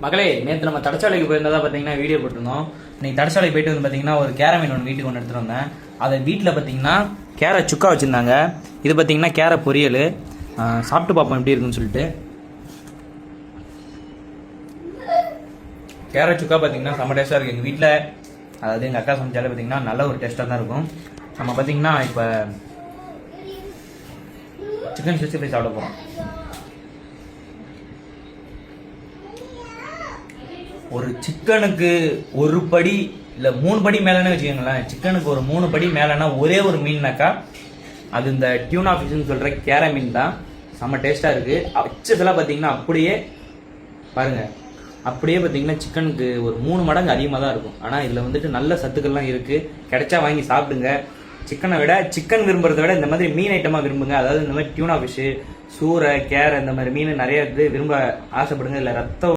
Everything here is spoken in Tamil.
மகளே, நேற்று நம்ம தடச்சாலைக்கு போயிருந்ததா பார்த்தீங்கன்னா வீடியோ போட்டிருந்தோம். இன்னைக்கு தடச்சாலைக்கு போயிட்டு வந்து பார்த்தீங்கன்னா ஒரு கேர மீன் ஒன்று வீட்டுக்கு ஒன்று எடுத்துகிட்டு வந்தேன். அதை வீட்டில் பார்த்தீங்கன்னா கேரை சுக்கா வச்சுருந்தாங்க. இது பார்த்தீங்கன்னா கேரை பொரியல். சாப்பிட்டு பார்ப்போம் எப்படி இருக்குன்னு சொல்லிட்டு. கேரை சுக்கா பார்த்தீங்கன்னா செம்ம டேஸ்ட்டாக இருக்குது. எங்கள் வீட்டில் அதாவது எங்கள் அக்கா சமைச்சாலே பார்த்தீங்கன்னா நல்ல ஒரு டேஸ்ட்டாக தான் இருக்கும். நம்ம பார்த்தீங்கன்னா இப்போ சிக்கன் 65 சாப்பிட போகிறோம். ஒரு சிக்கனுக்கு ஒரு படி இல்லை 3 படி மேலேன்னு வச்சுக்கோங்களேன். சிக்கனுக்கு ஒரு 3 படி மேலேனா ஒரே ஒரு மீன்னாக்கா அது இந்த டியூனா ஃபிஷ்னு சொல்கிற கேர மீன் தான். செம்ம டேஸ்ட்டாக இருக்குது. வச்சதெல்லாம் பார்த்தீங்கன்னா அப்படியே பாருங்கள், அப்படியே பார்த்தீங்கன்னா சிக்கனுக்கு ஒரு 3 மடங்கு அதிகமாக தான் இருக்கும். ஆனால் இதில் வந்துட்டு நல்ல சத்துக்கள்லாம் இருக்குது. கிடைச்சா வாங்கி சாப்பிடுங்க. சிக்கனை விட சிக்கன் விரும்புறதை விட இந்த மாதிரி மீன் ஐட்டமாக விரும்புங்க. அதாவது இந்த மாதிரி டியூனா ஃபிஷ்ஷு, சூரை, கேரை இந்த மாதிரி மீன் நிறைய விரும்ப ஆசைப்படுங்க. இல்லை ரத்தம்